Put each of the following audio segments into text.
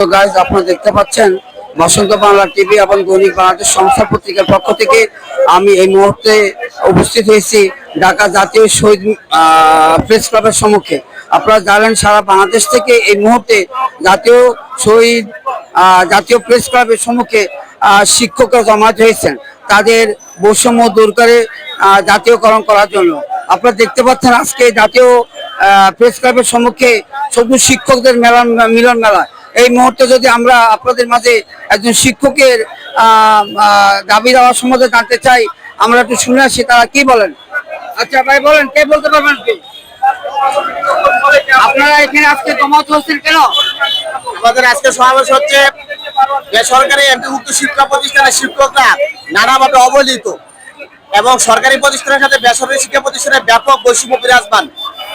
তো গাইস, আপনারা দেখতে পাচ্ছেন বসন্ত বাংলা টিভি এবং দৈনিক বাংলাদেশ সংস্থা পত্রিকার পক্ষ থেকে আমি এই মুহূর্তে উপস্থিত হয়েছি ঢাকা জাতীয় শহীদ প্রেস ক্লাবের সম্মুখে। আপনারা জানেন সারা বাংলাদেশ থেকে এই মুহূর্তে জাতীয় শহীদ জাতীয় প্রেস ক্লাবের সম্মুখে শিক্ষকরা জমায়েত হয়েছেন তাদের বৈষম্য দূর করে জাতীয়করণ করার জন্য। আপনারা দেখতে পাচ্ছেন আজকে জাতীয় প্রেস ক্লাবের সম্মুখে শুধু শিক্ষকদের মিলন মেলা। এই মুহূর্তে যদি আমরা আপনাদের মাঝে একজন শিক্ষকের দাবি দেওয়ার সম্বন্ধে জানতে চাই, আমরা একটু শুনে আসি তারা কি বলেন। আচ্ছা ভাই, বলেন, কে বলতে পারবেন কি আপনারা এখানে আজকে জমায়েত হচ্ছেন কেন? আমাদের আজকে সমাবেশ হচ্ছে বেসরকারি এমপিভুক্ত শিক্ষা প্রতিষ্ঠানের শিক্ষকরা নানাভাবে অবহেলিত এবং সরকারি প্রতিষ্ঠানের সাথে বেসরকারি শিক্ষা প্রতিষ্ঠানের ব্যাপক বৈষম্য বিরাজমান।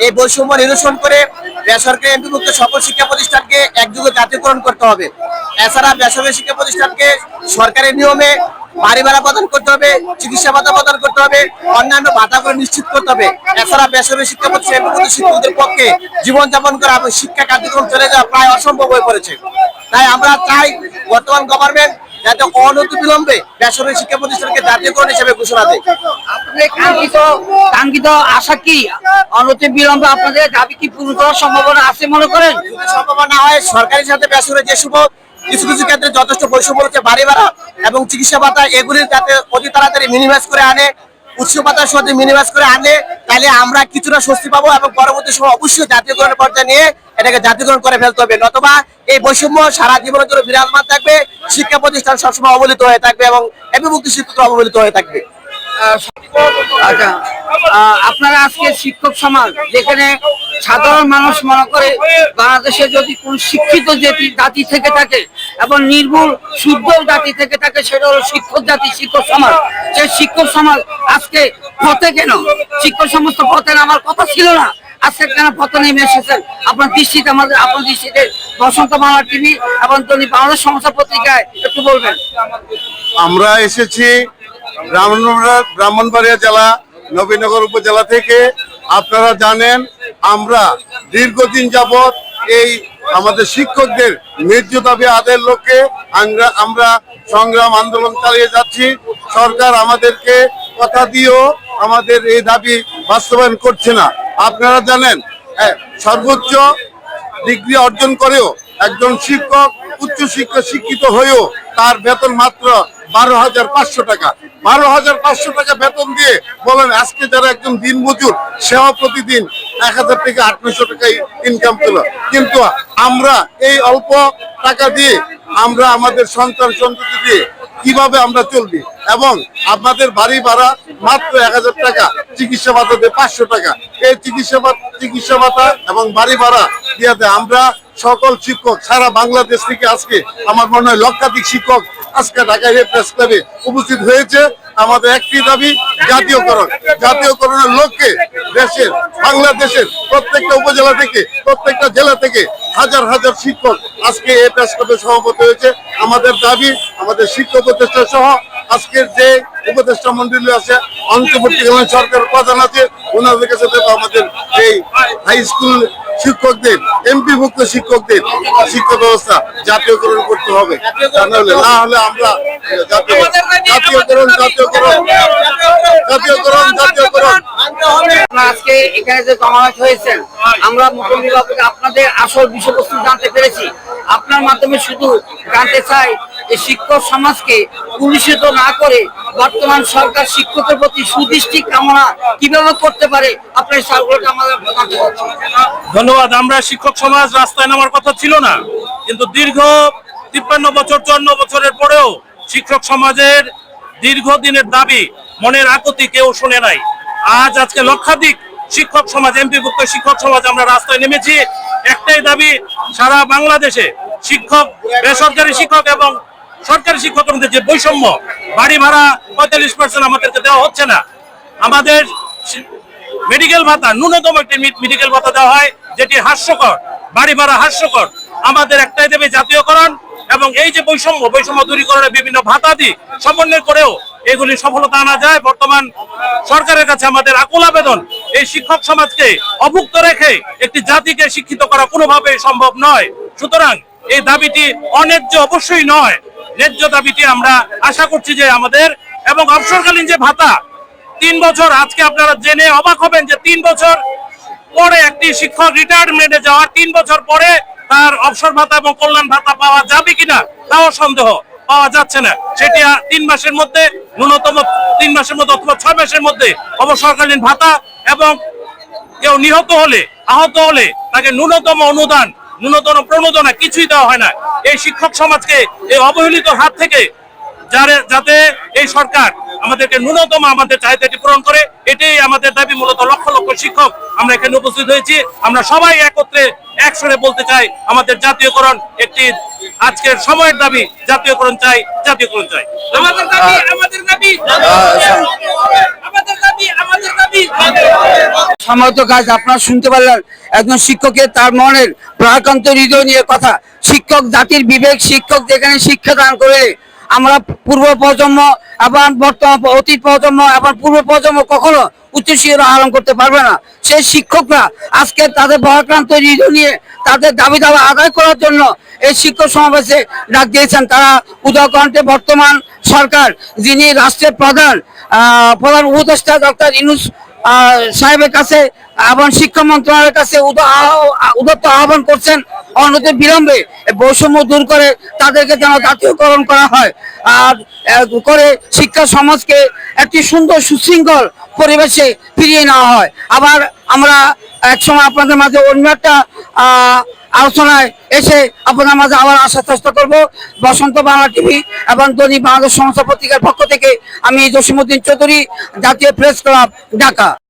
এই বৈষম্য নিরসন করে বেসরকারি এমপিভুক্ত সকল শিক্ষা প্রতিষ্ঠানকে একযোগে জাতীয়করণ করতে হবে। এছাড়া বেসরকারি শিক্ষা প্রতিষ্ঠানকে সরকারি নিয়মে বাড়ি ভাড়া প্রদান করতে হবে, চিকিৎসা ভাতা প্রদান করতে হবে, অন্যান্য ভাতাগুলো নিশ্চিত করতে হবে। এছাড়া বেসরকারি শিক্ষা প্রতিষ্ঠান শিক্ষকদের পক্ষে জীবনযাপন করা এবং শিক্ষা কার্যক্রম চলে যাওয়া প্রায় অসম্ভব হয়ে পড়েছে। তাই আমরা চাই বর্তমান গভর্নমেন্ট যাতে অনতিবিলম্বে বেসরকারি শিক্ষা প্রতিষ্ঠানকে জাতীয়করণ হিসেবে ঘোষণা দেয়। আপনাদের কাঙ্ক্ষিত আশা কি? অনতিবিলম্বে আপনাদের দাবি কি পূরণ করার সম্ভাবনা আছে মনে করেন? সম্ভাবনা না হয় সরকারের সাথে বেসরকারি যে শুভ কিছু কিছু ক্ষেত্রে যথেষ্ট বৈষম্য রয়েছে, বাড়ি ভাড়া এবং চিকিৎসা ভাতা, এগুলি যাতে অতি তাড়াতাড়ি মিনিমাইজ করে আনে, উচ্চ ভাতার সাথে মিনিমাইজ করে আনে, তাহলে আমরা কিছুটা স্বস্তি পাবো এবং পরবর্তী সময় অবশ্যই জাতীয়করণের পর্যায়ে নিয়ে এটাকে জাতীয়করণ করে ফেলতে হবে। নতুবা এই বৈষম্য সারা জীবনের জন্য বিরাজমান থাকবে, শিক্ষা প্রতিষ্ঠান সবসময় অবহেলিত হয়ে থাকবে এবং এমপিভুক্ত শিক্ষকরা অবহেলিত হয়ে থাকবে। আচ্ছা, আপনারা আজকে শিক্ষক সমাজ, যেখানে সাধারণ মানুষ মনে করে বাংলাদেশে যদি কোন শিক্ষিত জাতি থেকে থাকে এবং নির্ভুল শুদ্ধ জাতি থেকে থাকে, সেটা হলো শিক্ষক জাতি, শিক্ষক সমাজ। সেই শিক্ষক সমাজ আজকে পথে কেন? শিক্ষক সমাজ তো পথে নামার কথা ছিল না, আজকে কেন পথে নেমে এসেছেন? আপনার দৃষ্টিতে আপনার দৃষ্টিতে বসন্ত বাংলা টিভি এবং দৈনিক বাংলাদেশ সংস্থা পত্রিকায় একটু বলবেন। আমরা এসেছি ব্রাহ্মণবাড়িয়া জেলা নবীনগর উপজেলা থেকে। আপনারা জানেন আমরা দীর্ঘদিন যাবৎ এই আমাদের শিক্ষকদের ন্যায্য দাবি আদায়ের লক্ষ্যে আমরা সংগ্রাম আন্দোলন চালিয়ে যাচ্ছি। সরকার আমাদেরকে কথা দিয়েও আমাদের এই দাবি বাস্তবায়ন করছে না। আপনারা জানেন সর্বোচ্চ ডিগ্রি অর্জন করেও একজন শিক্ষক উচ্চ শিক্ষিত হয়েও তার বেতন মাত্র 12,500 টাকা। 12,500 টাকা বেতন দিয়ে বলেন আজকে যারা একজন দিনমজুর, সেও প্রতিদিন 1,000 থেকে 800 টাকা ইনকাম করলো। কিন্তু আমরা এই অল্প টাকা দিয়ে আমরা আমাদের সন্তান সন্ততি দিয়ে কিভাবে আমরা চলবি? এবং আপনাদের বাড়ি ভাড়া মাত্র 1,000 টাকা, চিকিৎসা ভাতা দিয়ে 500 টাকা। এই চিকিৎসা ভাতা এবং বাড়ি ভাড়া দিয়ে আমরা সকল শিক্ষক সারা বাংলাদেশ থেকে আজকে আমার মনে হয় লক্ষাধিক শিক্ষক আজকে ঢাকায় প্রেস ক্লাবে উপস্থিত হয়েছে। আমাদের একটি দাবি জাতীয়করণ। জাতীয়করণের লক্ষ্যে বাংলাদেশের প্রত্যেকটা উপজেলা থেকে, প্রত্যেকটা জেলা থেকে হাজার হাজার শিক্ষক আজকে এই প্রেস ক্লাবে সভাপতি হয়েছে। আমাদের দাবি আমাদের শিক্ষক উপদেষ্টা সহ আজকের যে উপদেষ্টা মন্ডলী আছে, অন্তর্বর্তীকালীন সরকার প্রধান আছে, ওনাদের কাছে আমাদের এই হাই স্কুল শিক্ষকদের, এমপিভুক্ত শিক্ষকদের শিক্ষা ব্যবস্থা জাতীয়করণ করতে হবে। না হলে আমরা আজকে এখানে যে জমায়েত হয়েছেন, আমরা মুখ্যমন্ত্রী আপনাদের আসল বিষয়বস্তু জানতে পেরেছি। আপনার মাধ্যমে শুধু জানতে চাই যে শিক্ষক সমাজকে পুলিশিত না করে বর্তমান সরকার শিক্ষকের প্রতি সুদৃষ্টি কামনা কিভাবে করতে পারে, আপনার সার্কুলারটা আমাদের জানতে চাচ্ছি। ধন্যবাদ। আমরা শিক্ষক সমাজ রাস্তায় নামার কথা ছিল না, কিন্তু দীর্ঘ 53 বছর 54 বছরের পরেও শিক্ষক সমাজের দীর্ঘদিনের দাবি, মনের আকুতি কেউ শুনে নাই। আজকে লক্ষাধিক শিক্ষক সমাজ, এমপিভুক্ত শিক্ষক সমাজ আমরা রাস্তায় নেমেছি। একটাই দাবি, সারা বাংলাদেশে শিক্ষক, বেসরকারি শিক্ষক এবং সরকারি শিক্ষকের মধ্যে যে বৈষম্য, বাড়ি ভাড়া 45% আমাদেরকে দেওয়া হচ্ছে না। আমাদের মেডিকেল ভাতা, ন্যূনতম একটি মেডিকেল ভাতা দেওয়া হয় যেটি হাস্যকর, বাড়ি ভাড়া হাস্যকর। আমাদের একটাই দেবে জাতীয়করণ এবং এই যে বৈষম্য দূরীকরণের বিভিন্ন ভাতাদি সমন্বয় করেও এগুলি সফলতা আনা যায়। বর্তমান সরকারের কাছে আমাদের আকুল আবেদন, এই শিক্ষক সমাজকে অভুক্ত রেখে একটি জাতিকে শিক্ষিত করা কোনোভাবেই সম্ভব নয়। সুতরাং এই দাবিটি অন্যায্য অবশ্যই নয়, ন্যায্য দাবিটি আমরা আশা করছি যে আমাদের, এবং অবসরকালীন যে ভাতা 3 বছর, আজকে আপনারা জেনে অবাক হবেন যে 3 বছর পরে একটি শিক্ষক রিটায়ারমেন্টে যাওয়ার 3 বছর পরে তার অবসর ভাতা এবং কল্যাণ ভাতা পাওয়া যাবে কিনা তাও সন্দেহ, পাওয়া যাচ্ছে না। সেটি 3 মাসের মধ্যে, ন্যূনতম 3 মাসের মধ্যে অথবা 6 মাসের মধ্যে অবসরকালীন ভাতা, এবং কেউ নিহত হলে, আহত হলে তাকে ন্যূনতম অনুদান, ন্যূনতম প্রণোদনা কিছুই দেওয়া হয় না। এই শিক্ষক সমাজকে এই অবহেলিত হাত থেকে যাতে এই সরকার আমাদেরকে ন্যূনতম আমাদের চাহিদাটি পূরণ করে, এটাই আমাদের দাবি। মূলত লক্ষ লক্ষ শিক্ষক আমরা এখানে উপস্থিত হয়েছি, আমরা সবাই একত্রে একসঙ্গে বলতে চাই আমাদের জাতীয়করণ একটি আজকের সময়ের দাবি, জাতীয়করণ চাই, জাতীয়করণ চাই। আমাদের দাবি, আমাদের দাবি, আমাদের দাবি, আমাদের দাবি। সম্মানিত কাজ আপনারা শুনতে পারলেন একজন শিক্ষকের তার মনের প্রাণান্ত হৃদয় নিয়ে কথা। শিক্ষক জাতির বিবেক, শিক্ষক যেখানে শিক্ষা দান করে আমরা পূর্ব প্রজন্ম এবং বর্তমান অতীত প্রজন্ম এবং পূর্ব প্রজন্ম কখনো উচ্চশিক্ষা আহরণ করতে পারবে না। সেই শিক্ষকরা আজকে তাদের ভারাক্রান্ত হৃদয় নিয়ে তাদের দাবি দাবা আদায় করার জন্য এই শিক্ষক সমাবেশে ডাক দিয়েছেন। তারা উদয়কণ্ঠে বর্তমান সরকার, যিনি রাষ্ট্রের প্রধান উপদেষ্টা ডক্টর ইউনূস সাহেবের কাছে এবং শিক্ষা মন্ত্রণালয়ের কাছে উদাত্ত আহ্বান করছেন অনতি বিলম্বে বৈষম্য দূর করে তাদেরকে যেন জাতীয়করণ করা হয়, আর করে শিক্ষা সমাজকে একটি সুন্দর সুশৃঙ্খল পরিবেশে ফিরিয়ে নেওয়া হয়। আবার আমরা একসময় আপনাদের মাঝে অন্য একটা আলোচনায় এসে আপনাদের মাঝে আবার আসার চেষ্টা করব। বসন্ত বাংলা টিভি এবং দৈনিক বাংলাদেশ সংস্থা পত্রিকার পক্ষ থেকে আমি জসিমউদ্দিন চৌধুরী, জাতীয় প্রেস ক্লাব, ঢাকা।